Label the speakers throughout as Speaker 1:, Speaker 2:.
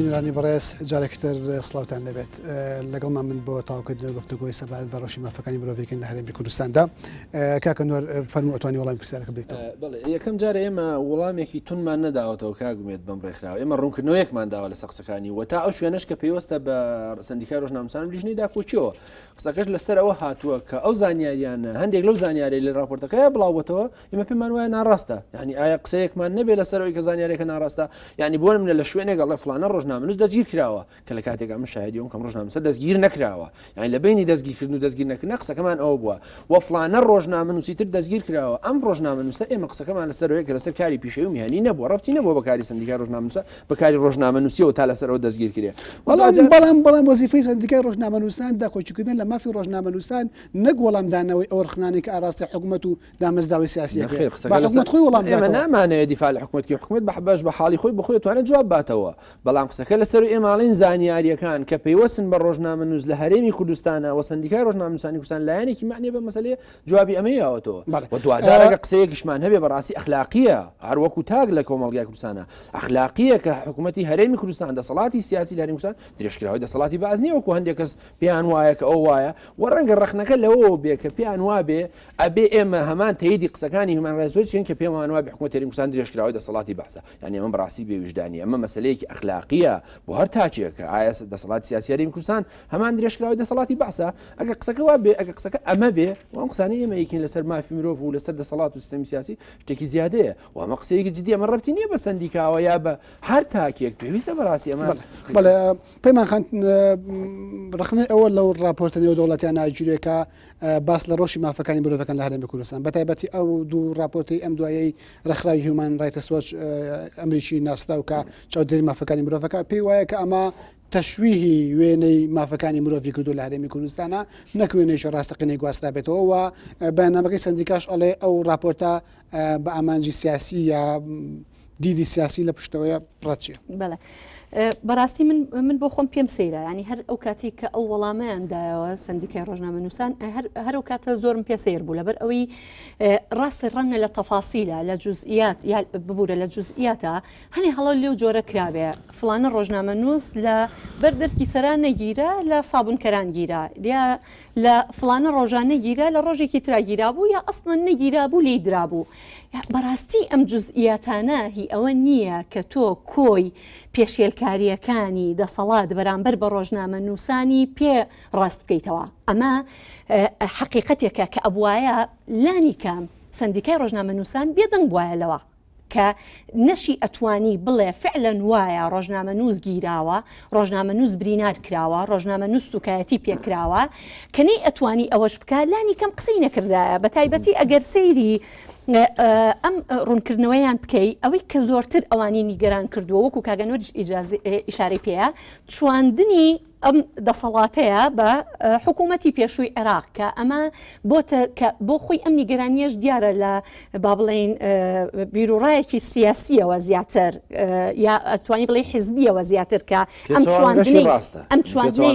Speaker 1: بینرانی بەڕێز جارێکتر سڵاوتان لەبێت لەگەڵمان من بۆ تاوکردنەوە گفتوگۆی سەبارەت بە ڕۆژی مافەکانی مرۆڤێکن لە هەرێمی کوردستاندا کاکە نوێر فەرموو ئەتوانی وەڵامی پرسیارەکە بێتەوە.
Speaker 2: بەڵێ یەکەم جارە ئێمە وەڵامێکی تونمان نەداوەتەوە کاگومێت بەم ڕێکخراوە ئێمە ڕوونکردنەوەیەکمان داوە لە سەقسەکانی و تا ئەو شوێنەش کە پێوەستە بە سندیکای ڕۆژنامەنووسان لیژنەی داکۆچیەوە قسەکەش لەسەر ئەوە هاتووە کە ئەو زانیاریانە هەندێک لەو زانیاری لە راپۆرتەکەی بڵاوەتەوە ئێمە پێمان وایە ناڕاستە یعنی ئایا قسەیەکمان نەبێت لەسەرەوەی کە زانیارێکە ناڕاستە یعنی بۆ منە لە شوێنێک لە فلانە ڕۆژنامەنووس دەستگیر کراوە کە لە کاتێکا من شاهدیەوەم کەم ڕۆژنامەنووسە دەستگیر نەکراوە یعنی لە بینی دەستگیرکردن و دەستگیر نەکردن قسەکەمان ئەوە بووە و فلانە ڕۆژنامەنووسی تر دەستگیر کراوە ئەم ڕۆژنامەنووسە ئێمە قسەکەمان لەسەرەوەی کە لەسەر کاری پیشەوی و میهانی نەبووە ڕەبتی نەبووە بە کاری سندیکای ڕۆژنامەنووسە بە کاری ڕۆژنامەنووسیەوە تا لەسەرەوە دەستگیر کرێ
Speaker 1: بەڵام وەزیفەی سندیکای ڕۆژنامەنووسان داخۆچیکردن لە مافی ڕۆژنامەنووسان نەک وەڵامدانەوەی ئەو ڕخنانێک کە ئاراستی حکوومەت و دامەزراوی سیاسیەکە حکوومەت خۆی وەڵام
Speaker 2: ئێمە نامانەوێت دیفاع لە حکوومەتکی حکوومەت بەحبەش بە حاڵی خۆی بخۆی توانێت جواب باتەوە بەڵام قسەکە لەسەر ئێماڵین زانیاریەکان کە پێیوەستن بە ڕۆژنامەنووس لە هەرێمی کوردستانە و سندیکای ڕۆژنامەنووسانی کوردستان لایەنێکی معنی بە مەسەلەیە جوابی ئەمەیەوەتەوە و دوجارەکە قسەیەکیشمان هەبێ بەڕاستی ئەخلاقیە هەروەکو تاگ لە کۆمەڵگای کوردستانە ئەخلاقیە کە حکوومەتی هەرێمی کوردستان دەسەڵاتی سیاسی لە هەرێمی کوردستان درێژکراوی دەسەڵاتی باز نییە وەکو هەندێک کەس پێیان وایە کە ئەو وایە و ڕەنگە ڕخنەکە لەوە بێ کە پێیان وابێ ئەبێ ئێمە هەمان تەیدی قسەکانی هومان ڕایتس وۆچ کە پێمان وابێ حکوومەتی هەرێمی کوردستان درێژکراوی دەسەڵاتی باسە یعنی ئەمە بەڕاستی بێویژدانی ئەمە مەسەلەیەکی ئەخلاقیە بۆ هەر تاچێک کە ئایا دەسەڵاتی سیاسی هەرێمی کوردستان هەمان درێژکراوی دەسەڵاتی باسە ئەگە قسەکە وابێ ئەگە قسەکە ئەمە بێ و ئەم قسانەی ئێمە یەکین لەسەر مافی مرۆڤ و لەسەر دەسەڵات و سیستەمی سیاسی شتێکی زیادەیە و ئەمە قسەیەکی جددی ئەمە ڕەبتی نییە بە سندیکاوە یا بە هەر تاکێک پێویستە بەڕاستی ئەمە
Speaker 1: بەڵێ پەیمان خان ڕخنەی ئەوە لەو راپۆرتەنەوە دەوڵەتیان ناجوورێکە باس لە ڕۆژی مافەکانی مرۆڤەکان لە هەرێمی کوردستان بەتایبەتی ئەو دوو راپۆرتی ئەم دوایەی ڕێکخراوی هیومان ڕایتس وۆچ ئەمریکی ناسرااو کە چاودێری مافەکانی مرۆڤەکە پێی وایە کە ئەمە تەشویهی وێنەی مافەکانی مرۆڤی کردو لە هەرێمی کوردستانە نەکوێنێکی ڕاستەقینەی گواسترا بێتەوە و بەنامەکەی سندیکاش ئەڵێ ئەو راپۆرتە بە ئامانجی سیاسی یا دیدی سیاسی لە پشتەوەیە ڕەتچیە.
Speaker 3: بەڵێ بەڕاستی من بۆ خۆم پێم سەیرە ینی هەر ئەو کاتی کە ئەو وەڵامەیاندایەوە سندیکای ڕۆژنامەنووسان هەر ئەو کاتە زۆرم پێ سیر بوو لەبەر ئەوەی ڕاستی ڕەنگە لە تەفاسیلە لە جوزئیات یا ببوورە لە جوزئیاتە هەنی هەڵە لێو جۆرە کرابێ فلانە ڕۆژنامەنووس لە بەردەرکی سەران نەگیرە لە سابونکەران گیرە یا لە فلانە ڕۆژانە گیرە لە ڕۆژێکی تراگیرا بوو یا ئەسڵەن نەگیرا بوو لێی درابوو بەڕاستی ئەم جوزئیاتانە هی ئەوە نییە کە تۆ کۆی پێشێلکاریەکانی دەسەڵات بەرامبەر بە ڕۆژنامەنووسانی پێ ڕاست بکەیتەوە ئەمە حقیقەتێکە کە ئەبوایە لانی کەم سندیکای ڕۆژنامەنووسان بێدەنگ بواە لەوە کە نەشی ئەتوانی بڵێ فعلەن وایە ڕۆژنامەنووس گیراوە ڕۆژنامەنووس برینار کراوە ڕۆژنامەنووس سوکایەتی پێکراوە کە نەی ئەتوانی ئەوەش بکە لانی کەم قسەی نەکردایە بە تایبەتی ئەگەر سەیری ئەم ڕوونکردنەوەیان بکەی ئەوەی کە زۆرتر ئەوانی نیگەران کردووە وەکو کاگەنۆریش ئیشارەی پێەیە چواندنی ئەم دەسەڵاتەیە بە حکوومەتی پێشووی عێراق کە ئەمە بۆ خۆی ئەم نیگەرانیەش دیارە لە با بڵێن بیرروڕایەکی سیاسیەوە زیاتر یا ئەتوانی بڵێ حیزبیەوە زیاتر کە ئەم چواندنی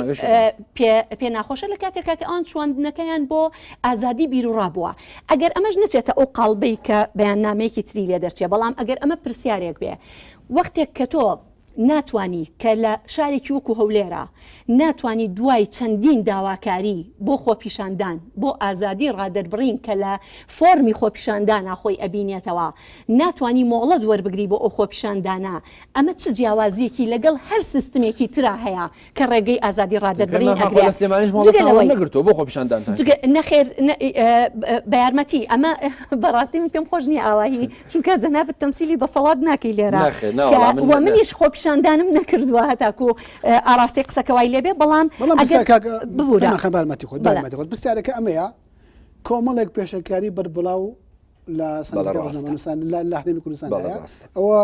Speaker 3: پێ ناخۆشە لە کاتێکا کە ئەوان چواندنەکەیان بۆ ئازادی بیرروڕا بووە ئەگەر ئەمەش نچێتە ئەو قاڵبەی کە بەیاننامەیەکی تری لێ دەرچێ بەڵام ئەگەر ئەمە پرسیارێک بێ وەختێک کە تۆ ناتوانی کە لە شارێکی وەکو هەولێرە ناتوانی دوای چەندین داواکاری بۆ خۆپیشاندان بۆ ئازادی ڕادەربڕین کە لە فۆرمی خۆپیشاندانە خۆی ئەبینێتەوە ناتوانی مۆڵەت وەربگری بۆ ئەو خۆپیشاندانە ئەمە چ جیاوازیەکی لەگەڵ هەر سیستمێکی ترا هەیە کە ڕێگەی ئازادی ڕادەربڕین
Speaker 2: نەگرتووە بۆ خۆپیشاندان
Speaker 3: نەخێر بە یارمەتی ئەمە بەڕاستی من پێم خۆش نییە ئاواهی چونکە جەنابەت تەمسیلی دەسەڵات ناکەی لێرە منیش خۆپیشاندانم نەکردووە هەتاکو ئاراستی قسەکەوای لێبێ بەڵام
Speaker 1: خەبارمەتی خۆت پرسیارەکە ئەمەیە کۆمەڵێک پێشەکاری بەربڵاو لە سندیکای ڕۆژنامەنووسان لە هەرێمی کوردستان ئەوە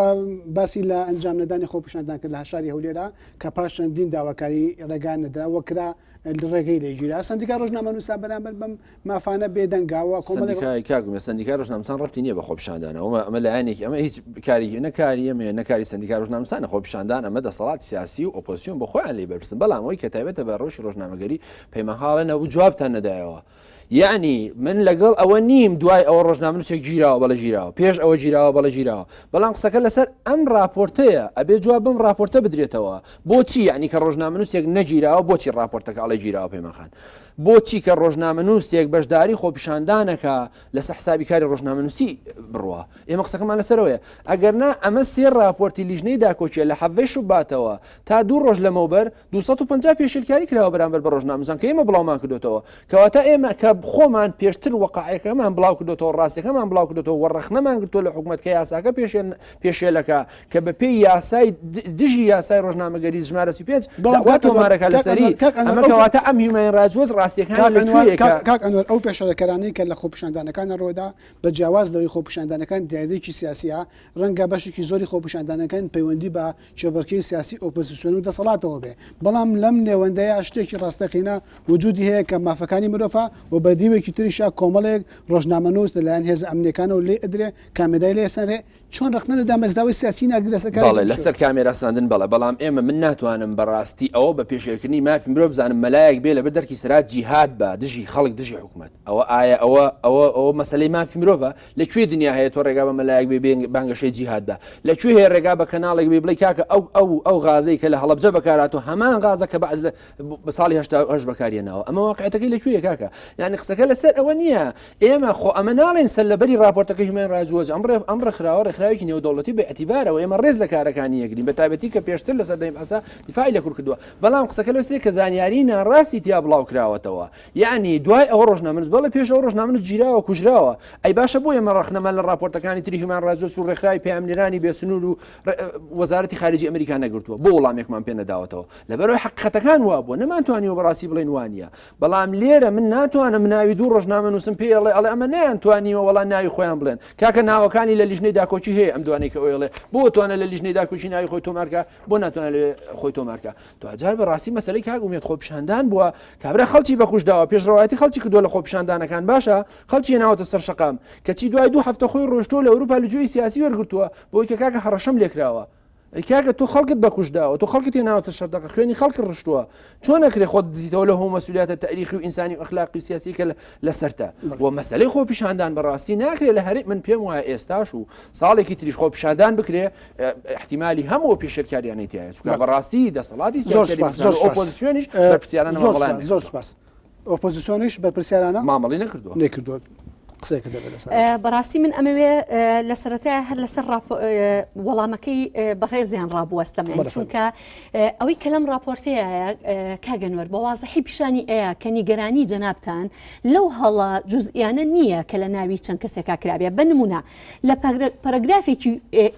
Speaker 1: باسی لە ئەنجام نەدانی خۆپیشاندان کرد لە هەشاری هەولێرە کە پاش چەندین داواکاری ڕێگان نەدراوە کرا ڕێگەی لێگیرا سندیکای ڕۆژنامەنووسان بەرامبەر بەم مافانە بێدەنگاوە
Speaker 2: کۆمەڵێک سندیکای ڕۆژنامەنووسان ڕەبتی نییە بە خۆپیشاندانەوە ئەمە لایەنێکی ئەمە هیچ کاری نەکاری ئەمە نەکاری سندیکای ڕۆژنامەنووسانە خۆپیشاندان ئەمە دەسەڵات سیاسی و ئۆپۆزیسیۆن بە خۆیان لێ بەرپرسن بەڵام ئەوەی کە تایبەتە بە ڕۆژی ڕۆژنامەگەری پەیمانحاڵە نەبوو جوابتان نەدایەوە یعنی من لەگەڵ ئەوە نیم دوای ئەوە ڕۆژنامەنووسێک گیراوە بەڵە ژیراوە پێش ئەوە گیراوە بەڵە ژیراوە بەڵام قسەکە لەسەر ئەم راپۆرتەیە ئەبێ جواب بم راپۆرتە بدرێتەوە بۆچی یعنی کە ڕۆژنامەنووسێک نەگیراوە بۆچی راپۆرتەکە ئەڵێ گیراوە پەیمانخان بۆچی کە ڕۆژنامەنووسێک بەشداری خۆپیشاندانەکە لەسەر حسابی کاری ڕۆژنامەنووسی بڕوە ئێمە قسەکەمان لەسەرەوەیە ئەگەرنا ئەمە سێ راپۆرتی لیژنەی داکۆچیە لە حەڤەی شوباتەوە تا 2 ڕۆژ لەمەوبەر 250 پێشێلکاری کراوە بەرامبەر بە ڕۆژنامەنووسان کە ئێمە بڵاومان کردوتەوە کەواتە ئێمە کە خۆمان پێشتر وەقایەکەمان بڵاو کردوتەوە ڕاستیەکەمان بڵاو کردوتەوە وەڕەخنەمان گرتووە لە حکوومەتکە یاساکە پێشێلەکە کە بە پێی یاسای دژی یاسای ڕۆژنامەگەری ژمارە 35 تۆمارەکە لەسەری ئەمە کەواتە ئەم هیومەن ڕاجۆز ڕاستیەکان
Speaker 1: کاک ئەنوەر ئەو پێشەکەرانی کە لە خۆپیشاندانەکانە ڕۆدا بە جیاواز لەوەی خۆپیشاندانەکان دیاردێکی سیاسیە ڕەنگە بەشێکی زۆری خۆپیشاندانەکان پەیوەندی بە شێوەڕکەی سیاسی ئۆپۆزیسیۆن و دەسەڵاتەوە بێ بەڵام لەم نێوەندەیە شتێکی ڕاستەقینە وجودی هەیە کە مافەکانی مرۆڤ و بە دیوێکی تریشا کۆمەڵێک ڕۆژنامەنووس لەلایەن هێز ئەمنیەکانە و لێ ئەدرێ کامێرای لێ سەرێ چۆن ڕخنە لە دامەزراوی سیاسی ناگرێسەکە
Speaker 2: لەسەر کامێرا ساندن بەڵێ بەڵام ئێمە من ناتوانم بەڕاستی ئەوە بە پێشێرکردنی مافی مرۆڤ بزانم مەلایەک بێ لەبەر دەرکی سەرات جیهاد بە دژی خەڵک دژی حکوومەت ئەوە ئایا ئەوە مەسلەی مافی مرۆڤە لەکوێ دنیا هەیە تۆ ڕێگا بە مەلایەک بێ بانگەشەی جیهاد بە لەکوێ هەیە ڕێگا بە کەناڵێک بێ بڵێ کاکە ئەو غازەی کە لە هەڵەبجە بەکاراتەوە هەمان غازە کە بە ساڵی هەشتا بەکارێنەوە ئەمە واقعەتەکەی لەکوێیە کاکە یعنی قسەکە لەسەر ئەوە نییە ئێمە خۆ ئەمە ناڵێن سەر لەبەری راپۆرتەکە هیومەن ڕایتس وۆچ ئەم ڕێکخراوە ڕێکخراوێکی نێودەوڵەتی بەئەتیبارەوە ئێمە ڕێز لە کارەکانی یەکرین بە تایبەتی کە پێشتر لەسەر دەیم ئەسا دیفاعی لە کورد کردووە بەڵام قسەکە لەسێ کە زانیاری ناڕاستی تیا بڵاو کراوەتەوە یعنی دوای ئەوە ڕۆژنامەنووس بەڵێ پێش ئەو ڕۆژنامەنووس گیراوە کوژراوە ئەی باشە بۆ ئێمە ڕەخنەمان لە راپۆرتەکانی تری هیومەن ڕایتس وۆچ و ڕێکخراوی پەیامنێرانی بێسنوور و وەزارەتی خارجی ئەمریکا نەگرتووە بۆ وەڵامێکمان پێ نەداوەتەوە لەبەرەوەی حقیقەتەکان وا بووە نەمانتوانیوە بەڕاستی بڵێن وانە بەڵام لێرە من ناتوانم ناوی 2 ڕۆژنامەنووسم پێ ئەڵێ ئەمە نەیانتوانیوە وەڵام ناوی خۆیان بڵێن کاکە ناوەکانی لە لیژنەی داکۆچی هەیە ئەم دوانەی کە ئۆڵێ بۆ توانە لە لیژنەی داکۆچی ناوی خۆی تۆمارکە بۆ ناتوانە لێ خۆی تۆمارکە تو هەجار بەڕاستی مەسەلەی کاک ومێت خۆپیشاندان بووە کابرا خەڵکی بەکوشداوە پێشڕەوایەتی خەڵکی کردووە لە خۆپیشاندانەکان باشە خەڵکی ناوەتە سەر شەقام کەچی دوای 2 هەفتە خۆی ڕۆشتۆ لە ئەوروپا لە جوێی سیاسی وەرگرتووە بۆی کە کاکە هەڕەشەم لێکراوە کاکە تۆ خەڵکت بەکوشداوە تۆ خەڵکت ناوەتە شەردەقە خوێنی خەڵک ڕشتووە چۆن نەکرێ خۆت دزیتەوە لە هەموو مەسئولیاتە تاریخی و ئینسانی و ئەخلاقی سیاسی کە لەسەرتە و مەسەلەی خۆپیشاندان بەڕاستی ناکرێت لە هەرێ من پێم وایە ئێستاش و ساڵێکی تریش خۆپیشاندان بکرێ احتیمالی هەموو پێشێرکاریانەی تایە چونکە بەڕاستی دەسەڵاتی سیاسی ئۆپۆزیسیۆنیش بەرپرسیارانە
Speaker 1: زۆر سپاس ئۆپۆزیسیۆنیش بەرپرسیارانە
Speaker 2: مامەڵی نەکردووە
Speaker 3: بەڕاستی من ئەمەوێ لە سەرەتای هەر لەسەر وەڵامەکەی بەڕێزیان ڕابوەستەمێن چونکە ئەوەی کە لەم راپۆرتەیە کاگەنوەر بە وازەحی پیشانی ئەیە کە نیگەرانی جەنابتان لەو هەڵە جوزئیانە نییە کە لە ناوی چەند کەسێکا کرابێ بنمونە لە پەرەگرافێکی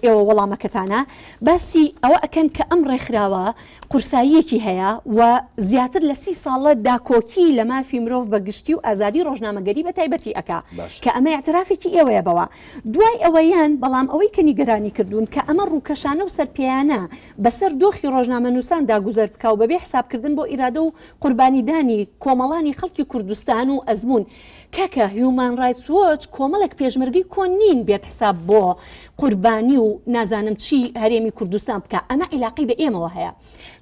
Speaker 3: ئێوە وەڵامەکەتانە باسی ئەوە ئەکەن کە ئەم ڕێکخراوە قورساییەکی هەیە و زیاتر لە 30 ساڵە داکۆکی لە مافی مرۆڤ بەگشتی و ئازادی ڕۆژنامەگەری بە تایبەتی ئەکا کە ئەمە اعترافێکی ئێوەیە بەوە دوای ئەوەیان بەڵام ئەوەی کە نیگەرانی کردوون کە ئەمە ڕووکەشانە و سەرپیانە بەسەر دۆخی ڕۆژنامەنووسان داگوزەر بکە و بەبێ حسابکردن بۆ ئیرادە و قوربانیدانی کۆمەڵانی خەڵکی کوردستان و ئەزمون کاکە هیومەن ڕایتس وۆچ کۆمەڵێک پێشمەرگی کۆن نین بێت حساب بۆ قوربانی و نازانم چی هەرێمی کوردستان بکە ئەمە عیلاقی بە ئێمەوە هەیە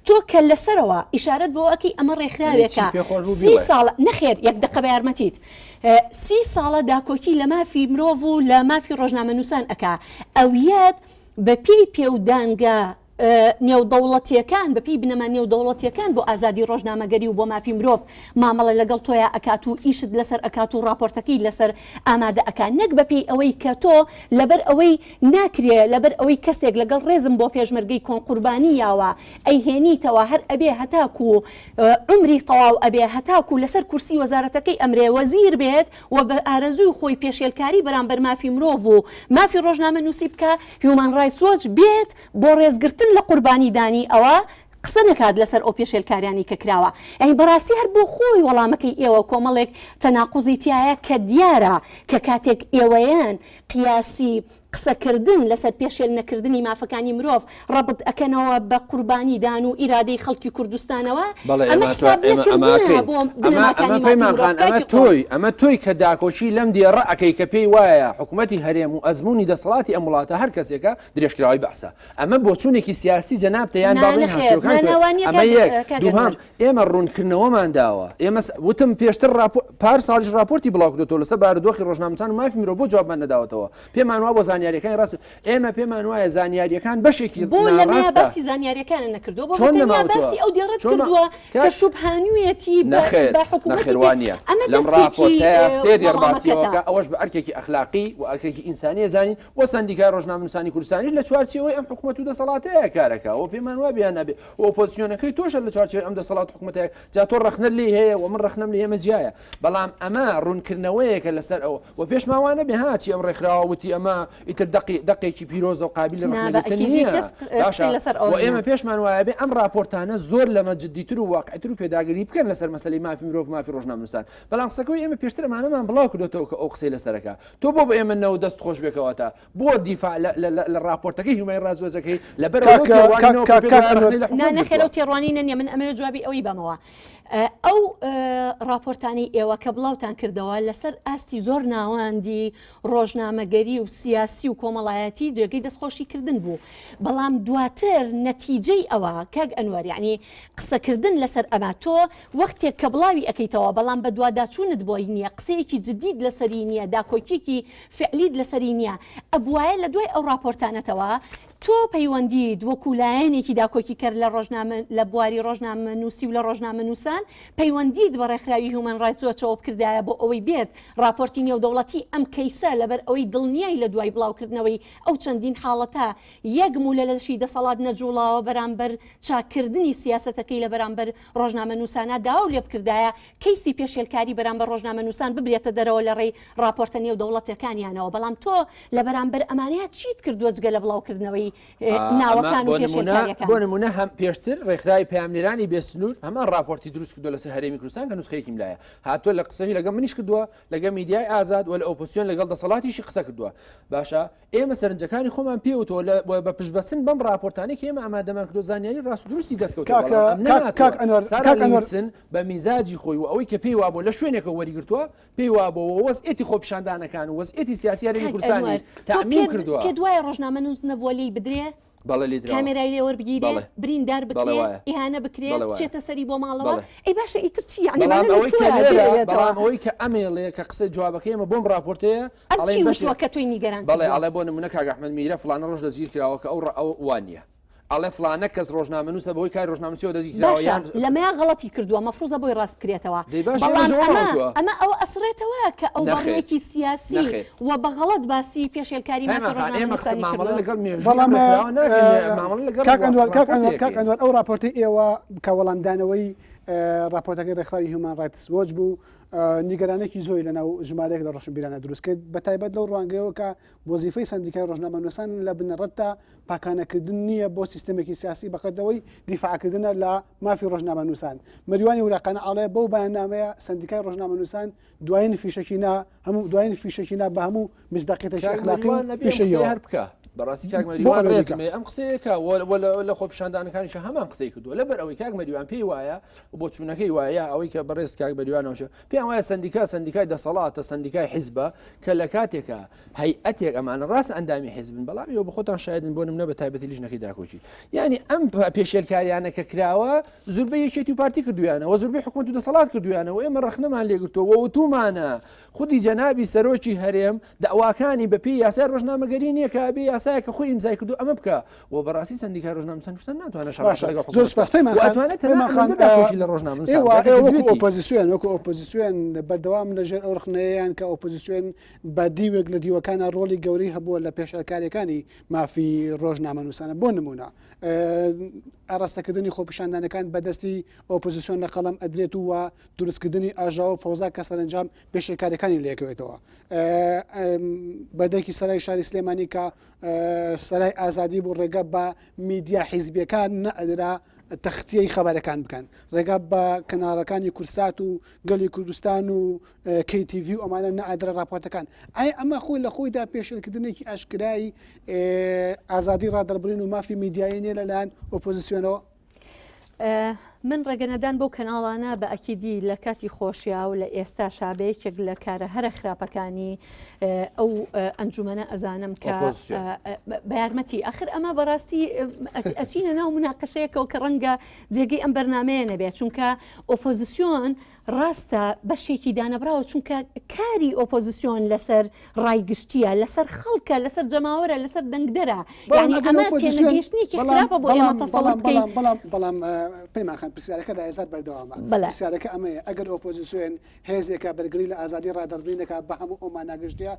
Speaker 3: تۆ کە لەسەرەوە ئیشارەت بۆ ئەکی ئەمە ڕێکخراوێکە 30 ساڵ نەخێر یەک دقە بە یارمەتیت 30 ساڵە داکۆکی لە مافی مرۆڤ و لە مافی ڕۆژنامەنووسان ئەکا ئەویەت بە پێی پێودانگە نێودەوڵەتیەکان بەپی بنەما نێودەوڵەتیەکان بۆ ئازادی ڕۆژنامەگەری و بۆ مافی مرۆڤ مامەڵە لەگەڵ تۆیە ئەکات و ئیشت لەسەر ئەکات و راپۆرتەکەی لەسەر ئامادە ئەکات نەک بەپی ئەوەی کە تۆ لەبەر ئەوەی ناکرێ لەبەر ئەوەی کەسێک لەگەڵ ڕێزم بۆ پێشمەرگەی کۆن قوربانی یاوە ئەیهێنیتەوە هەر ئەبێ هەتاکو عمری تەواو ئەبێ هەتاکو لەسەر کورسی وەزارەتەکەی ئەمرێ وەزیر بێت و بە ئارەزوی خۆی پێشێلکاری بەرامبەر مافی مرۆڤ و مافی ڕۆژنامەنووسی بکە هیومەن ڕایتس وۆچ بێت بۆ ڕێزگرتن لە قوربانی دانی ئەوە قسە نەکات لەسەر ئەو پێشێلکاریانی کە کراوە ئەی بەڕاستی هەر بۆ خۆی وەڵامەکەی ئێوە کۆمەڵێک تەناقوزی تایە کە دیارە کە کاتێک ئێوەیان قیاسی قسەکردن لەسەر پێشێل نەکردنی مافەکانی مرۆڤ ڕەبت ئەکەنەوە بە قوربانی دان و ئیرادەی خەڵکی کوردستانەوە
Speaker 2: ئەمە تۆی کە داکۆچی لەم دیێڕە ئەەکەی کە پێی وایە حکوومەتتی هەرێم و ئەزمموی دەسەڵاتی ئەم وڵاتە هەر کەسێکە درێژکراوی بەسە ئەمە بۆ چوونێکی سیاسی جەنابتەیان باڵی هاشوەکان ئەمە یەک دووهام ئێمە ڕوونکردنەوەمان داوە ئێمە وتم پێشتر پار ساڵیش راپۆرتی بڵاوکردێتەوە لەسەر بارودۆخی ڕۆژنامەکان و مافی مرۆڤ بۆ جوابمان نەداوەتەوە پێمان وا بۆ زانیاریەکانی ڕاست ئێمە پێمان وایە زانیاریەکان بەشێکی
Speaker 3: بۆ لەمە باسی زانیاریەکانە نەکردو بۆ باسی ئەو دیێڕەت کردووە کە شوبهانوویەتی بە
Speaker 2: حکوومەتوانە لەم راپۆرتەیە سێ دێڕباسیەوەکە ئەوەش بە ئەرکێکی ئەخلاقی و ئەرکێکی ئینسانی زانین و سندیکای ڕۆژنامەنووسانی کوردستانیش لە چوارچێوەی ئەم حکوومەت و دەسەڵاتەیە کارەکە و پێمان وا بیان نەبێ و ئۆپۆزیسیۆنەکەی تۆشە لە چوارچێوەی ئەم دەسەڵات حکوومەتەیە جا تۆ ڕەخنە لێ هەیە و من ڕەخنەم لێ ئێمە جیایە بەڵام ئەمە ڕوونکردنەوەیەکە لەسەر ئەوە و پێشماوانە بێ هاچی ئەم ڕێکخراوە وتی ئەمە ئیتر دقێکی پیرۆز و قابل لە ڕخنەکە نییە و ئێمە پێشمان وایە بێ ئەم راپۆرتانە زۆر لەمە جددیتر و واقعیتر و پێداگیری بکەن لەسەر مەسەلەی مافی مرۆڤ مافی ڕۆژنامەنووسان بەڵام قسەکەی ئێمە پێشتر ئەمانەمان بڵاو کردوێتەوە کە ئەو قسەی لەسەرەکە تۆ بۆ بە ئێمە نەوە دەست خۆش بێکەوەتە بۆ دیفاع لە راپۆرتەکەی هیومای ڕازۆزەکەی لەبەر
Speaker 3: نەخێرە و تێڕوانی نەنیە من ئەمە جوابی ئەوی بەمەوە ئەو راپۆرتانی ئێوە کە بڵاوتان کردەوە لەسەر ئاستی زۆر ناوەندی ڕۆژنامەگەری و سیاسی و کۆمەڵایەتی جێگەی دەستخۆشیکردن بوو بەڵام دواتر نەتیجەی ئەوە کاک ئەنوەر یعنی قسەکردن لەسەر ئەمە تۆ وەختێک کە بڵاوی ئەەکەیتەوە بەڵام بە دوواداچوونت بۆی نییە قسەیەکی جدید لەسەری نییە داکۆکیێکی فعلید لەسەری نییە ئەبوایە لە دوای ئەو راپۆرتانەتەوە تۆ پەیوەندی وەکولایەنێکی داکۆکی کرد لە بواری ڕۆژنامە نووسی و لە ڕۆژنامە نووسان پەیوەندیت بە ڕێکخراوی هومن ڕایتس چاوە بکردایە بۆ ئەوەی بێت راپۆرتی نێودەوڵەتی ئەم کەیسە لەبەر ئەوەی دڵنیای لە دوای بڵاوکردنەوەی ئەو چەندین حاڵەتە یەک مولە لەشی دەسەڵات نەجوڵاوە بەرامبەر چاکردنی سیاسەتەکەی لە بەرامبەر ڕۆژنامە نووسانە داو لێ بکردایە کەیسی پێشێلکاری بەرامبەر ڕۆژنامە نووسان ببرێتە دەرەوە لە ڕێی راپۆرتە نێودەوڵەتەکانیانەوە بەڵام تۆ لە بەرامبەر ئەمانەیە چیت کردووە جگە لە بڵاوکردنەوەی ناوەکان و
Speaker 2: بۆ نمونە هەم پێشتر ڕێکخراوی پامنێرانی بێسنوور هەمان راپۆرتی دروست کردو لەسەر هەرێمی کوردستان کە نوسخەیەکی لایە هاتووە لە قسەی لەگەڵ منیش کردووە لەگەڵ میدیای ئازاد و لە ئۆپۆزیسیۆن لەگەڵ دەسەڵاتیشی قسە کردووە باشە ئێمە سەرنجەکانی خۆمان پێوتەوە بە پشتبەستن بەم راپۆرتانێک ئێمە ئامادەمان کردو زانیاری ڕاست و دروستی دەستکەوتن بە میزاجی خۆی و ئەوەی کە پێی وابوو لە شوێنێکە وەریگرتووە پێی وابەوە وەزئێتی خۆپیشاندانەکان و وەزئێتی سیاسی هەرێمی کوردستانی تەأمین کردووە
Speaker 3: پێ دوایە ڕۆژنامە نووس نەبووە لێی بدرێ کامێرای لێ وەربگیرێ بریندار بکرێ ئیهانە بکرێ بچێتە سەری بۆ ماڵەوە ئەی باشە ئیتر چی
Speaker 2: بەڵام ئەوەی کە ئەمێڵەیە کە قسە جوابەکەی ئەمە بۆم راپۆرتەیە
Speaker 3: کە توی نیگەران
Speaker 2: بەڵێ ئەڵێ بۆ نمونە کاک ئەحمەد میرە فڵانە ڕۆژ دەزگیر کراوە کە ئەو وانە ئەڵێ فلانە کەس ڕۆژنامە نووسە بەهۆی کاری ڕۆژنامەچیەوە دەزیکراوەیان
Speaker 3: لەمەیان غەڵەتی کردووە مەفروزە بۆی ڕاست کرێتەوە ئەمە ئەو ئەسرێتەوە کە ئەو بەڕێکی سیاسی و بە غەڵەت باسی پێشێلکاری
Speaker 1: ئەنوەر ئەو راپۆرتی ئێوە کە وەڵامدانەوەی راپۆرتەکەی ڕێکخراوی هیومان ڕایتس وۆچ بوو نیگەرانێکی زۆری لەناو ژمارەیەک لە ڕۆشنبیرانە دروستکرد بە تایبەت لەو ڕوانگەیەوە کە وەزیفەی سندیکای ڕۆژنامەنووسان لە بنەڕەتدا پاکانەکردن نییە بۆ سیستمێکی سیاسی بەقەدەوەی دیفاعکردنە لە مافی ڕۆژنامەنووسان مریوانی وراقانە ئاڵێ بەو بەیاننامەیە سندیکای ڕۆژنامەنووسان دوایین فیشەکینا بە هەموو مصداقیەتێکی ئەخلاقی پیشەیەوە
Speaker 2: بکە بەڕاستی کاک مەریوان ڕێزمێ ئەم قسەیەکە لە خۆپیشاندانەکانیشە هەمان قسەی کردووە لەبەر ئەوەی کاک مەریوان پێی وایە بۆ چوونەکەی وایە ئەوەی کە بەڕێز کاک مەریوانەوەش پێیان وایە سندیکای دەسەڵاتە سندیکای حیزبە کە لە کاتێکە هەیئەتێک ئەمانە ڕاست ئەندامی حیزبن بەڵام ئێوە بەخۆتان شایدن بۆ نمونە بە تایبەتی لیژنەکەی داکۆچی یعنی ئەم پێشێلکاریانە کە کراوە زوربەی یەکێتی و پارتی کردویانەوە زوربەی حکوومەت و دەسەڵات کردویانەوە ئێمە ڕەخنەمان لێگرتووە وتومانە خودی جەنابی سەرۆکی هەرێم داواکانی بەپی یاسای ڕۆژنامەگەری نییە کە ئەبێ یاسایە کە خۆی ئیمزای کردو ئەمە بکە و بەڕاستی سندیکای ڕۆژنامەنووسان ناتوانێت
Speaker 1: ئۆپۆزیسیۆن وەکو ئۆپۆزیسیۆن بەردەوام لەژێر ئەو ڕخنەیەیان کە ئۆپۆزیسیۆن بە دیوێک لە دیوەکانە ڕۆلی گەورەی هەبووە لە پێشەکاریەکانی مافی ڕۆژنامەنووسانە بۆ نمونە ئاراستەکردنی خۆپیشاندانەکان بەدەستی ئۆپۆزیسیۆن لە قەڵم ئەدرێت و دروستکردنی ئاژاو و فەوزا کە سەرنجام پێشێکاریەکانی لێکەوێتەوە بەدەکی سەرای شاری سلێمانی کە سەرای ئازادی بۆ ڕێگە بە میدیا حیزبیەکان نەئەدرا تەختیەی خەبارەکان بکەن ڕێگا بە کەناڵەکانی کورسات و گەلی کوردستان و KTV و ئەمانە نەئادرە راپۆرتەکان ئایا ئەمە خۆی لە خۆیدا پێشێلکردنێکی ئاشکرایی ئازادی ڕادەربڕین و مافی میدیایی نیە لەلایەن ئۆپۆزیسیۆنەوە؟
Speaker 3: من ڕێگەنەدان بۆ کەناڵانە بە ئەکیدی لە کاتی خۆشییا و لە ئێستا شابەیەکێک لە کارە هەرە خراپەکانی ئەو ئەنجومەنە ئەزانم کە بە یارمەتی ئاخر ئەمە بەڕاستی ئەچینە ناو مناقەشەیەکەوە کە ڕەنگە جێگەی ئەم بەرنمەیە نەبێت چونکە ئۆپۆزیسیۆن ڕاستە بەشێکی دانەبراوە چونکە کاری ئۆپۆزیسیۆن لەسەر ڕایگشتیە لەسەر خەڵکە لەسەر جەماوەرە لەسەر دەنگدەرە یعنی ئەمە تێنەگەیشتنێکی خراپە بۆ ئێمە تەسەڵەت بکەین
Speaker 1: بەڵام پەیمانخان پرسیارەکە لە ئێزار بەردەوامە پرسیارەکە ئەمەیە ئەگەر ئۆپۆزیسیۆن هێزێکە بەرگری لە ئازادی ڕادەربڕینەکە بە هەموو ئەو ماناگەشتیە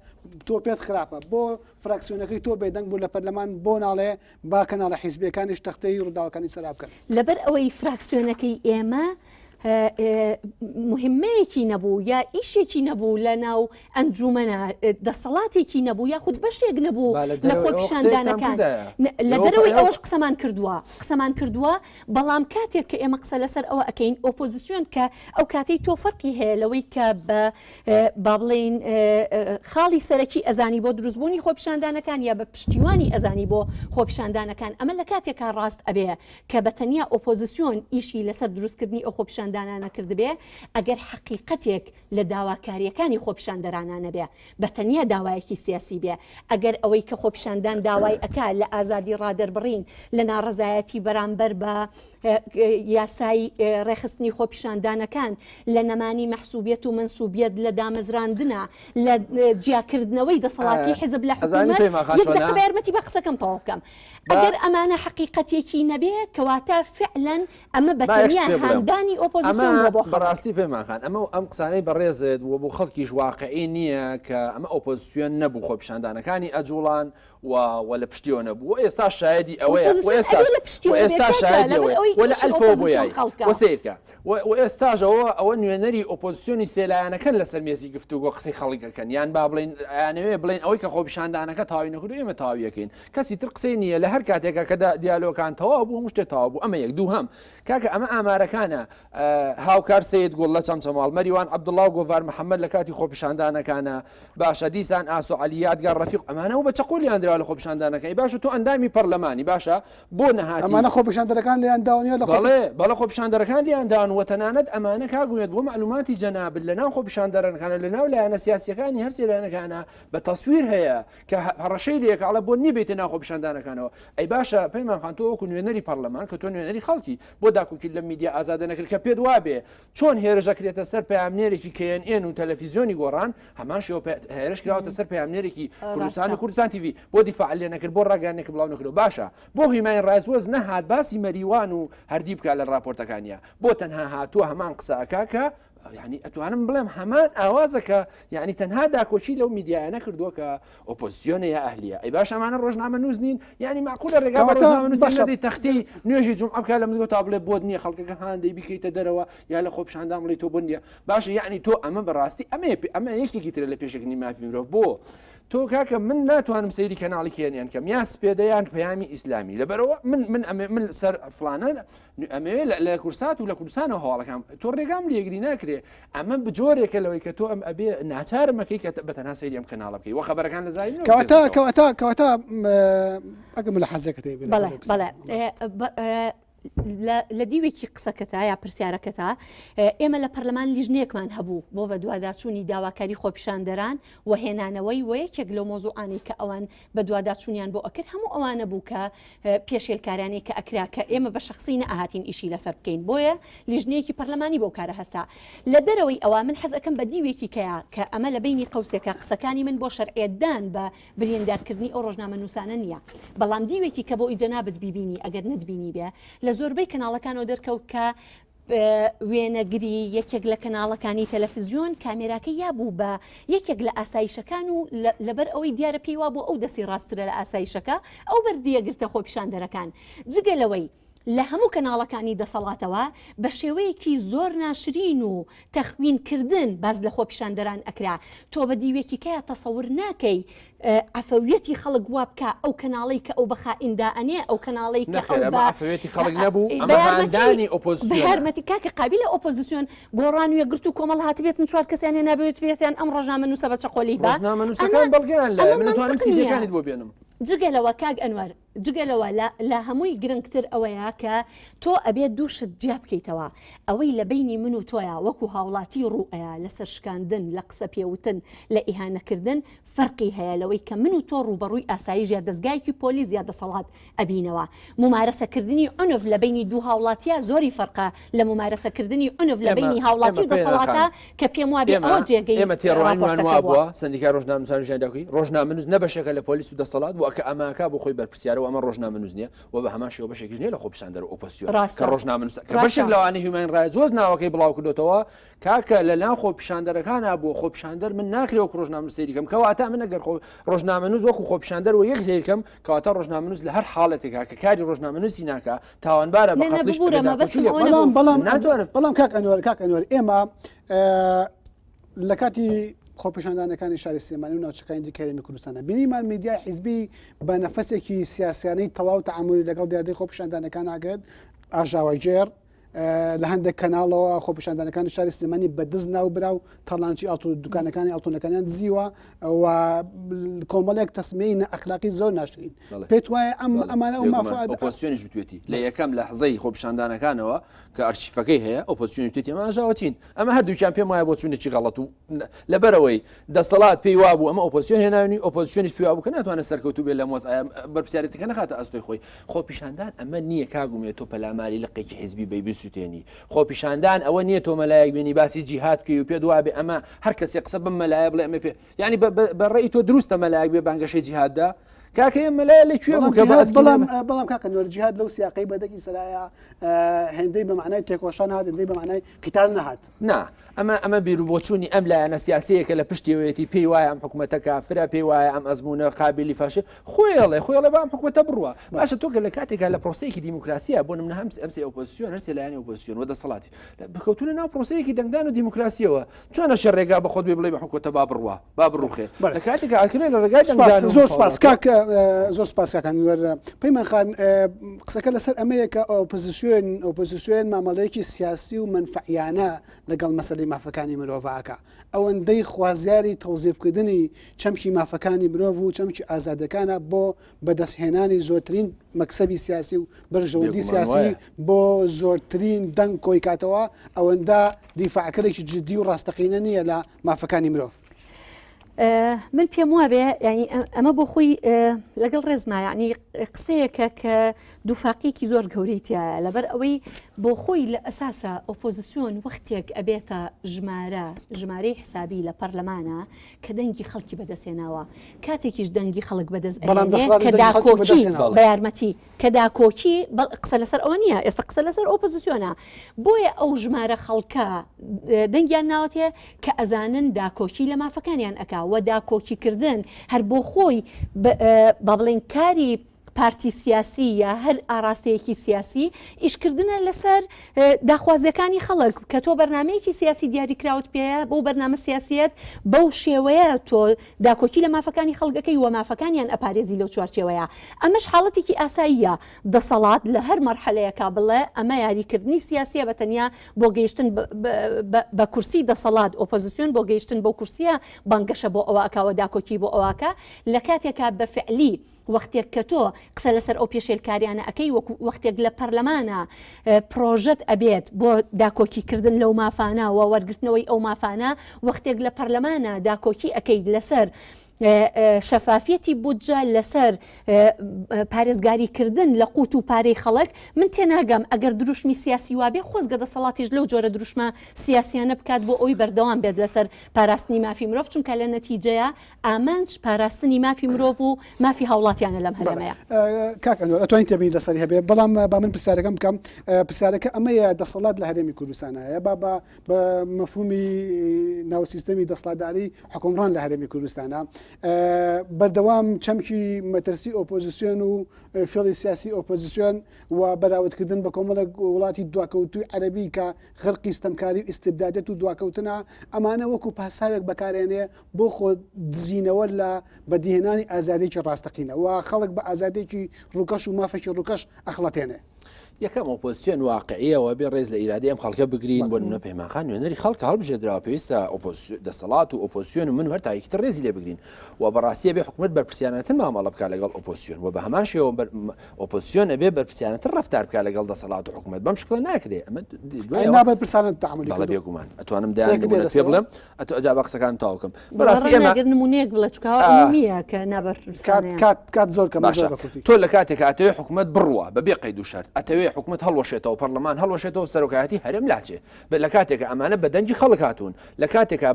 Speaker 1: تۆ پێت خراپە بۆ فراکسیۆنەکەی تۆ بێدەنگ بوو لە پەرلەمان بۆ ناڵێ با کەناڵە حیزبیەکانیش تەختەی ڕووداوەکانی سەراب بکەن
Speaker 3: لەبەر ئەوەی فراکسیۆنەکەی ئێمە مهمەیەکی نەبوو یا ئیشێکی نەبوو لە ناو ئەنجومەنە دەسەڵاتێکی نەبوو یا خود بەشێک نەبوو لە خۆپیشاندانەکان لە دەرەوەی ئەوەش قسەمان کردووە بەڵام کاتێک کە ئێمە قسە لەسەر ئەوە ئەەکەین ئۆپۆزیسیۆن کە ئەو کاتەی تۆ فەرقی هەیە لەوەی کە بە با بڵێن خاڵی سەرەکی ئەزانی بۆ دروستبوونی خۆپیشاندانەکان یا بە پشتیوانی ئەزانی بۆ خۆپیشاندانەکان ئەمە لە کاتێکا ڕاست ئەبێ کە بەتەنیا ئۆپۆزیسیۆن ئیشی لەسەر دروستکردنی ئەو خۆپیشاندانانە کردبێ ئەگەر حقیقەتێک لە داواکاریەکانی خۆپیشاندەرانانە بێ بەتەنیا داوایەکی سیاسی بێ ئەگەر ئەوەی کە خۆپیشاندان داوای ئەکا لە ئازادی ڕادەربڕین لە ناڕزایەتی بەرامبەر بە یاسای ڕێخستنی خۆپیشاندانەکان لە نەمانی مەحسوبیەت و منسوبیەت لە دامەزراندنە لە جیاکردنەوەی دەسەڵاتی حزب لە حکومەت یارمەتی بە قسەکەم تەواو بکەم ئەگەر ئەمانە حقیقەتێکی نەبێ کەواتە فعلەن ئەمە بەتەنیا هاندانی ئۆپۆزیسیۆن بۆ
Speaker 2: بەڕاستی پێماخان ئەم قسانەی بەڕێزت و بۆ خەڵکیش واقعی نییە کە ئەمە ئۆپۆزیسیۆن نەبوو خۆپیشاندانەکانی ئەجوڵان و لە پشتیەوە نەبوو ئێستا شایدی ئەوەیە ئێستا شایدی ولا ئەلفۆ بۆ یای وەسیرکە و ئێستاژەوە ئەوە نوێنەری ئۆپۆزیسیۆنی سێلایەنەکەن لەسەر مێزی گفتوگۆ قسەی خەڵکەکەن یان با بڵین یانەوێ بڵین ئەوەی کە خۆپیشاندانەکە تاوی نەکرد ئێمە تاویەکەین کەسی تر قسەی نییە لە هەر کاتێکە کە دیالۆکان تەواو بوو هەموو شتێ تەواو بوو ئەمە یەک دوو هەم کاکە ئەمە ئامارەکانە هاوکار سید گوڵ لە چەمچەماڵ مەریوان عەبدوڵڵا و گۆڤار محەممەد لە کاتی خۆپیشاندانەکانە باشە دیسان ئاسۆ عەلیات گەڕ ڕەفیق ئەمانە و بە چەقۆلیان درا لە خۆپیشاندانەکەی باشە تۆ ئەندامی پەرلەمانی باشە بۆ نەهاتی
Speaker 1: ئەمانە خۆپیشاندەرەکان لێیان داونیە
Speaker 2: بەڵە خۆپیشاندەرەکان لیاندان و تەنانەت ئەمانە کاگوێت بۆ معلوماتی جەنابل لە ناو خۆپیشاندەرەکانە لە ناو لایەنە سیاسیەکانی هەر سێلایەنەکانە بە تەسویر هەیە کە هەڕەشەی لێکاڵە بۆ نیبێتە ناو خۆپیشاندانەکانەوە ئەی باشە پەیمانخان تۆ وەکو نوێنەری پەرلەمان کە تۆ نوێنەری خەڵکی بۆ داکوکی لە میدیا ئازادە نەکرد کە پێت وابێ چۆن هێرشەکرێتە سەر پەیامنێرێکی KNN و تەلەڤیزیۆنی گۆڕان هەمان شێوە هێرش کراوەتە سەر پەیامنێرێکی کوردستان و کوردستان TV بۆ دیفاع لێ نەکرد بۆ ڕاگەیانێک بڵاو نەکردەوە باشە بۆ هیمای ڕایزوەز نەهات باسی مەریوان و هەردی بکات لە راپۆرتەکانیە بۆ تەنها هاتووە هەمان قسە ئەکاکە يعني ئەتوانم بڵێم هەمان ئاوازەکە یعنی تەنها داکۆچی لەو میدیایانە کردووە کە ئۆپۆزیسیۆنە یا ئەهلیە ئەی باش ئەمانە ڕۆژنامە نووس نین یعنی معقولە ڕێگا بە ڕۆژنامە نووسدەی تەختی نوێژی جومعە بکات لە مزگەوت تا بڵێ بۆت نییە خەڵکەکە هاندەی بیکەیتە دەرەوە یا لە خۆپیشاندان بڵێ تۆ بۆ نییە باشە یعنی تۆ ئەمە بەڕاستی ئەمە یەکێکی ترە لە پێشێکنی مافی مرۆڤ بۆ تۆ کاکە من ناتوانم سەیری کەناڵی KNN کەم یا سپێدەیان پەیامی ئیسلامی لەبەرەوە من سەر فلانە ئەمەوێ لە کورسات و لە کوردستانەوە هەواڵەکان تۆ ڕێگام لێگری ناکرێ ئەمە بجۆرێکە لەوەی کە تۆ ئەم ئەبێ ناچارمەکەی کە بەتەنها سەیری ئەم کەناڵە بکەی وە خەبەرەکان لە زای
Speaker 1: کەواتە ئەگەم لە حەزەکەت
Speaker 3: لە دیوێکی قسەکەتا یا پرسیارەکەتا ئێمە لە پەرلەمان لیژنەیەکمان هەبوو بۆ بە دوواداچوونی داواکاری خۆپیشاندەران و هێنانەوەی وەیەکێک لە مۆزوعانی کە ئەوان بە دوواداچوونیان بۆ ئەکرد هەموو ئەوانە بوو کە پێشێلکارانی کە ئەکرا کە ئێمە بە شخصی نەئهاتین ئیشی لەسەر بکەین بۆیە لیژنەیەکی پەرلەمانی بۆ کارە هەستا لە دەرەوەی ئەوە من حەزەکەم بە دیوێکی کە ئەمە لە بینی قەوسێکە قسەکانی من بۆ شەرعێدان بە بریندارکردنی ئەو ڕۆژنامە نووسانە نییە بەڵام دیوێکی کە بۆ ئیجەنابت بیبینی ئەگەر نتبینی بێ لە زۆربەی کەناڵەکانەوە دەرکەوت کە وێنەگری یەکێک لە کەناڵەکانی تەلەڤیزیۆن کامێراکە یا بوو بە یەکێک لە ئاسایشەکان و لەبەر ئەوەی دیارە پێیوا بۆ ئەو دەستی ڕاسترە لە ئاسایشەکە ئەو بەردیەگرتە خۆپیشاندەرەکان جگەلەوەی لە هەموو کەناڵەکانی دەسەڵاتەوە بە شێوەیەکی زۆر ناشرین و تەخوینکردن باز لە خۆپیشاندەران ئەکرا تۆ بە دیوێکی کایە تەسەور ناکەی عفەویەتی خەڵک وا بکە ئەو کەناڵی کە ئەو بەخائیندا ئەنێ ئەو کەناڵی کە
Speaker 2: عفەویەتی خەڵک نەبوو ئەمەدانی ئۆپۆزیسیۆن
Speaker 3: هەرمەتی کاکە قابلە ئۆپۆزیسیۆن گۆڕان و یەکگرت و کۆمەڵ هاتبێتن چوار کەسیان هێنا بێت بێتیان ئەم ڕۆژنامە نووسە بە چەقۆلی بە
Speaker 2: ڕۆژنامەنووسەکان بەڵگەیان لە من توانم سیدیەکانیت بۆ بێنم
Speaker 3: جگەلەوە کاک ئەنوەر جگەلەوە لە هەمووی گرنگتر ئەوەیە کە تۆ ئەبێت دووشت جیا بکەیتەوە ئەوەی لە بینی من و تۆیە وەکو هاوڵاتی ڕوئەیە لەسەر شکاندن لە قسە پێوتن لە ئیهانەکردن فەرقی هەیە لەوەی کە من و تۆ ڕوبەڕووی ئاسایش یا دەستگایکی پۆلیس یا دەسەڵات ئەبینەوە ممارەسەکردنی عنف لە بینی دوو هاوڵاتیە زۆری فەرقە لە ممارەسەکردنی عنف لە بینی هاوڵاتی و دەسەڵاتە کە پێم وابێ ئەوە جێگەی
Speaker 2: ئێمە تێڕوانیمان وابووە سندیکای ڕۆژنامەنووسان ژیانداکەی ڕۆژنامەنووس نەبەشێکە لە پۆلیس و دەسەڵات بوو ئەکە ئەماکە بۆ خۆی بەرپرسیارەوە ئەمە ڕۆژنامەنووس نییە و بە هەمان شێوە بەشێکیش نیە لە خۆپیشاندەر و ئۆپۆزیسیۆن کە ڕۆژنامەنووس کە بەشێک لەوانەی هیومەن ڕایتس زۆر ناوەکەی بڵاو کردوتەوە کاکە لەلایەن خۆپیشاندەرەکانە بۆ خۆپیشاندەر من ناکرێ وەکو ڕۆژنامەنووس سەیریکەم کەواتە من ئەگەر ڕۆژنامەنووس وەکو خۆپیشاندەر و یەک سەیرکەم کەواتە ڕۆژنامەنووس لە هەر حاڵەتێکا کە کاری ڕۆژنامەنووسی ناکە تاوانبارە بە قەتڵیش
Speaker 1: بەڵام کاک ئەنوەر ئێمە لە کاتی خۆپیشاندانەکانی شاری سلێمانی و ناوچەکانی دیکەی کوردستانە بینیمان میدیای حیزبی بە نەفەسێکی سیاسیانەی تەواو تەعاملی لەگەڵ دیاردەی خۆپیشاندانەکان ئاگرت ئاژاوای جێر لە هەندێک کەناڵەوە خۆپیشاندانەکانی شاری سلێمانی بەدز ناو برا و تەڵانچی دوکانەکانی ئەڵتونەکانیان دزیوە و کۆمەڵێک تەسمەی نەئەخلاقی زۆر ناشرین پێت وایە ئەمانە
Speaker 2: ئۆپۆزیسیۆنیش توێتی لە یەکەم لە حزەی خۆپیشاندانەکانەوە کە ئەرشیفەکەی هەیە ئۆپۆزیسیۆنی توێتی ئەمە ئاژاوەچین ئەمە هەردووکیان پێم وایە بۆ چوونێکی غەڵەت و لەبەرەوەی دەسەڵات پێی وابوو ئەمە ئۆپۆزیسیۆن هێناوی ئۆپۆزیسیۆنیش پێی وابوو کە ناتوانێت سەرکەوتوو بێت لە مۆزایە بەرپرسیارەتەکە نەخاتە ئەستۆی خۆی خۆپیشاندان ئەمە نییە کاگومێت تۆ پەلاماری لقێکی حیزبی بەیبی سووتێنی خۆپیشاندان ئەوە نییە تۆ مەلایەک بینی باسی جیهادکەی و پێ دوابێ ئەمە هەر کەسێک قسە بم مەلایە بڵێ ئەمە پێ ینی بەڕێی تۆ دروستە مەلایەک بێ بانگەشەی جیهاددا کاکە مەلایە لەکوێ بوو کە
Speaker 1: بەڵام کاکە نوێر جیهاد لەو سیاقەی بەدەکی سەرایە هێندەی بە معنای تێکۆشان هات هێندەی بە معنای قیتال نەهات
Speaker 2: نا ئەمە بیرروبۆچوونی ئەم لایەنە سیاسەیەکە لە پشتیوێتی پێی وایە ئەم حکوومەتە کافرە پێی وایە ئەم ئەزمونە قابلی فاشێ خۆیڵێ بە ئەم حکوومەتە بڕوە باشە تۆ کە لە کاتێکا لە پرۆسەیەکی دیموکراسیە بۆ نمونە هەم ئەمسی ئۆپۆزیسیۆن هەر لایەنی ئۆپۆزیسیۆن و دەسەڵاتی بکەوتونە ناو پرۆسەیەکی دەنگدان و دیموکراسیەوە چۆنە شەڕێگا بە خۆت بڵێ بە حکوومەتە با بڕوە با بڕوخێ لە کاتێکا ئاکرێ لە ڕێگای دەنگدان
Speaker 1: زۆر سپاس کاکە زۆر سپاسەکان پەیمان خان قسەکە لەسەر ئەمەیە کە ئۆپۆزیسیۆن مامەڵەیەکی سیاسی و منفعیانە لەگەڵ مەسەلەی مافەکانی مرۆڤاکە ئەوەندەی خوازیاری تەوزیفکردنی چەمکی مافەکانی مرۆڤ و چەمکی ئازادەکانە بۆ بەدەستهێنانی زۆرترین مەکسەبی سیاسی و بەرژەوەندی سیاسی بۆ زۆرترین دەنگ کۆی کاتەوە ئەوەندە دیفاعکەرێکی جدی و ڕاستەقینە نییە لە مافەکانی مرۆڤ
Speaker 3: من پێم وابێ ینی ئەمە بۆ خۆی لەگەڵ ڕێزما ینی قسەیەکە کە دووفاقیەکی زۆر گەورەیتیە لەبەر ئەوەی بۆ خۆی لە ئەساسە ئۆپۆزیسیۆن وەختێک ئەبێتە ژمارەی حسابی لە پەرلەمانە کە دەنگی خەڵکی بەدەستێناوە کاتێکیش دەنگی خەڵک بەدەست کە داکۆکی بە یارمەتی کە داکۆکی قسە لەسەر ئەوە نییە ئێستا قسە لەسەر ئۆپۆزیسیۆنە بۆیە ئەو ژمارە خەڵکە دەنگیان ناوەتێ کە ئەزانن داکۆکی لە مافەکانیان ئەکا و داکۆکیکردن هەر بۆ خۆی با بڵێن کاری پارتی سیاسی یا هەر ئاراستەیەکی سیاسی ئیشکردنە لەسەر داخوازیەکانی خەڵک کە تۆ بەرنمەیەکی سیاسی دیاریکراوت پێەیە بۆ بەرنامە سیاسیت بەو شێوەیە تۆ داکۆکی لە مافەکانی خەڵگەکەی و مافەکانیان ئەپارێزی لەو چوارچێوەیە ئەمەش حاڵەتێکی ئاساییە دەسەڵات لە هەر مەرحەلەیەکا بڵێ ئەمە یاریکردنی سیاسیە بەتەنیا بۆ گەیشتن بە کورسی دەسەڵات ئۆپۆزیسیۆن بۆ گەیشتن بۆ کورسیە بانگەشە بۆ ئەوەکەوە داکۆکی بۆ ئەوەکە لە کاتێکا بەفعلی وەختێک کە تۆ قسە لەسەر ئەو پێشێلکاریانە ئەەکەی وەختێک لە پەرلەمانە پرۆژەت ئەبێت بۆ داکۆکیکردن لەو مافانە و وەرگرتنەوەی ئەو مافانە وەختێک لە پەرلەمانە داکۆکی ئەەکەیت لەسەر شەفافیەتی بودجە لەسەر پارێزگاریکردن لە قوت و پارەی خەڵک من تێناگەم ئەگەر دروشمی سیاسی وابێ خۆزگە دەسەڵاتیش لەو جۆرە دروشمە سیاسیانە بکات بۆ ئەوی بەردەوام بێت لەسەر پاراستنی مافی مرۆڤ چونکە لە نەتیجەیە ئامانج پاراستنی مافی مرۆڤ و مافی هاوڵاتیانە لەم هەرێمەیە
Speaker 1: کاک ئەنوەر ئەتوانین تێبینی لەسەری هەبێ بەڵام با من پرسیارەکەم بکەم پرسیارەکە ئەمەیە دەسەڵات لە هەرێمی کوردستانە بە مەفهومی ناوسیستەمی دەسەڵاتداری حکومڕان لە هەرێمی کوردستانە بەردەوام چەمکی مەترسی ئۆپۆزیسیۆن و فێڵی سیاسی ئۆپۆزیسیۆن و بەراوردکردن بە کۆمەڵە وڵاتی دواکەوتوی عەرەبی کە خەرقی ستەمکاری ئیستبدادەت و دواکەوتنە ئەمانە وەکو پاساوێک بەکارێنێ بۆ خۆ دزینەوە لە بەدیهێنانی ئازادێکی ڕاستەقینە و خەڵک بە ئازادێکی ڕووکەش و مافێکی ڕووکەش ئەخڵەتێنێ.
Speaker 2: یەکەم ئۆپۆزیسیۆن واقعیەوە بێ ڕێز لە ئیرادی ئەم خەڵکە بگرین بۆ نمونە پەیمانخان نوێنەری خەڵکە هەڵبژێدراوە پێویستە دەسەڵات و ئۆپۆزیسیۆن و من هەر تایەکتر ڕێزی لێ بگرین و بەڕاستیە بێ حکومت بەرپرسیانەتر مامەڵە بکات لەگەڵ ئۆپۆزیسیۆن و بە هەمان شێوە ئۆپۆزیسیۆن ئەبێ بەرپرسیانەتر ڕەفتار بکات لەگەڵ دەسەڵات و حکومت بەم شکڵە ناکرێ ئەمە
Speaker 1: نابەرپرسانت تعاملی
Speaker 2: بەڵێ بێگومان ئەتوانم دایان پێ بڵێم ئەجا بە قسەکان تاوکەم
Speaker 3: بەڕاستی ئەمە نمونەیەک بڵە چکاوە کە نابەرپرسانە
Speaker 1: کات زۆر کەم
Speaker 2: تۆ لە کاتێک ئەتەوێ حکومت بڕوە بەبێ قەید و شەرت ئەتەوێ حکومت هەڵوەشێتەوە پەرلەمان هەڵوەشێتەوە سەرۆکایەتی هەرێم لاچێ لە کاتێکە ئەمانە بە دەنجی خەڵک هاتوون لە کاتێکا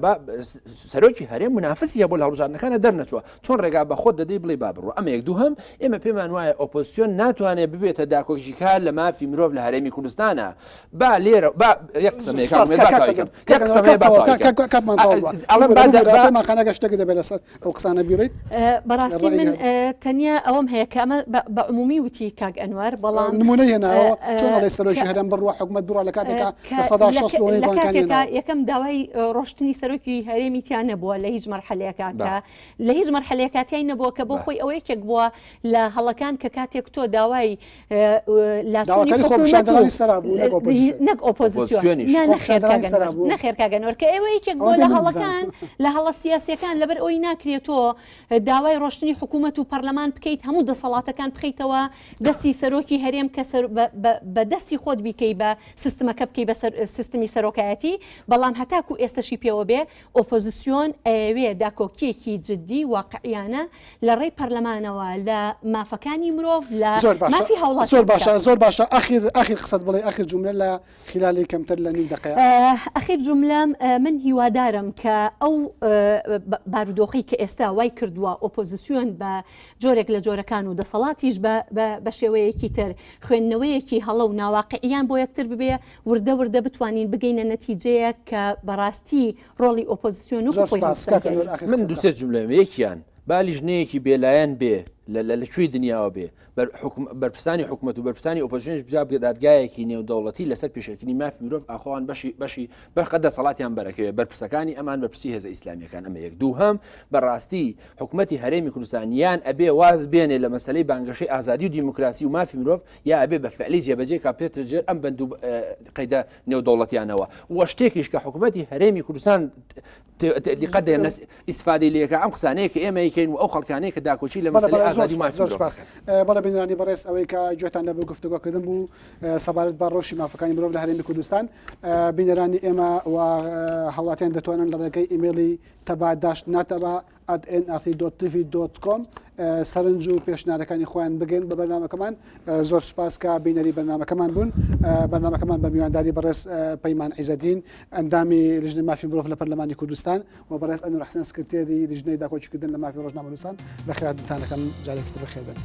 Speaker 2: سەرۆکی هەرێم منافسیە بۆ لە هەڵبژاردنەکانە دەرنەچوە چۆن ڕێگا بە خۆت دەدەی بڵێ با بڕوە ئەمە یەک دووهەم ئێمە پێمان وایە ئۆپۆزیسیۆن ناتوانێت ببێتە داکۆکیی کار لە مافی مرۆڤ لە هەرێمی کوردستانە با لێرە یەک
Speaker 1: قسەمەکانەگە شتێک دەبێت لەسەر ئەو قسانە بیڕیت
Speaker 3: بەڕاستی من تەنیا ئەوەم هەیە کە ئەمە بە عمومی وتی کاک ئەنوەر بەڵام
Speaker 1: نمونە هێناوە چۆن ئەڵێ سەرۆکی هەرێم بڕوە حکومت دوڕە لە کاتێکا
Speaker 3: یەکەم داوای ڕۆشتنی سەرۆکی هەرێمیتیان نەبووە لە هیچ مەرحەلەیەکە لە هیچ مەرحەلەیەکاتیان نەبووە کە بۆ خۆی ئەوە یەکێک بووە لە هەڵەکان کە کاتێک تۆ داوای نەک ئۆپۆزیسیۆنی نەخێرکاگەنەوە کە ئێوە یەکێک بۆ لە هەڵەکان لە هەڵە سیاسیەکان لەبەر ئەوی ناکرێتەوە داوای ڕۆشتنی حکوومەت و پەرلەمان بکەیت هەموو دەسەڵاتەکان بخەیتەوە دەستی سەرۆکی هەرێم کە بە دەستی خۆت بیکەی بە سیستمەکە بکەی بە سیستمی سەرۆکایەتی بەڵام هەتاکو ئێستاشی پێوە بێ ئۆپۆزیسیۆن ئەوێ داکۆکیەکی جددی واقعیانە لە ڕێی پەرلەمانەوە لە مافەکانی مرۆڤ لە مافی هەوڵات
Speaker 1: زۆر باشە ئاخیر قسەت بڵێ ئاخیر جملە لە خلالی کەمتر لە نیم دقیقە
Speaker 3: ئەخیر جملەم من هیوادارم کە ئەو بارودۆخی کە ئێستا وای کردووە ئۆپۆزیسیۆن بە جۆرێک لە جۆرەکان و دەسەڵاتیش بە شێوەیەکی تر خوێندنەوەیەکی هەڵە و ناواقعیان بۆ یەکتر ببێ وردە ببتوانین بگەینە نەتیجەیە کە بەڕاستی ڕۆڵی ئۆپۆزیسیۆن و
Speaker 2: من دوسێ جملەم یەکیان بالی ژنەیەکی بێلایەن بێ لەکوێی دنیاوە بێ بەرپرسانی حکومت و بەرپرسانی ئۆپۆزیسیۆنش بجا دادگایەکی نێودەوڵەتی لەسەر پێشکردنی مافی مرۆڤ ئاخۆوان بەشی بەقەدە سەڵاتیان بەرەکەوێ بەرپرسەکانی ئەمان بەرپرسی هێزە ئیسلامیەکان ئەمە یەک دووهەم بەڕاستی حکومەتی هەرێمی کوردستان یان ئەبێ واز بێنێ لە مەسلەی بانگەشەی ئازادی و دیموکراسی و مافی مرۆڤ یا ئەبێ بە فعلی جێبەجێ کا پێێتە جێر ئەم بەند و قەیدە نێودەوڵەتیانەوە وە شتێکیش کە حکومەتی هەرێمی کوردستان قەدە ئیسفادەی لێکە ئەم قسانەیە کە ئێمە یکەین و ئەو خەڵکانەیە کە داکۆچی لە مەسلەی ئازادی و مافی مرۆڤ
Speaker 1: بەڵێ بینرانی بەڕێز ئەوەی کە گوێتان لە بۆ گفتوگۆکردن بوو سەبارەت بە ڕۆژی مافەکانی مرۆڤ لە هەرێمی کوردستان بینەرانی ئێمە و هەوڵاتیان دەتوانن لە ڕێگەی ئیمێلی taba-nrt.tv.com سەرنج و پێشنیارەکانی خۆیان بگەن بە بەرنامەکەمان زۆر سوپاس کە بینەری بەرنامەکەمان بوون بەرنامەکەمان بە میوانداری بەڕێز پەیمان عیزەدین ئەندامی لیژنەی مافی مرۆڤ لە پەرلەمانی کوردستان و بەڕێز ئەنوەر حەسەن سکرتێری لیژنەی داکۆچیکردن لە مافی ڕۆژنامە نووسان بەخێراتتانەکەم جارێکی تر بەخێر بن.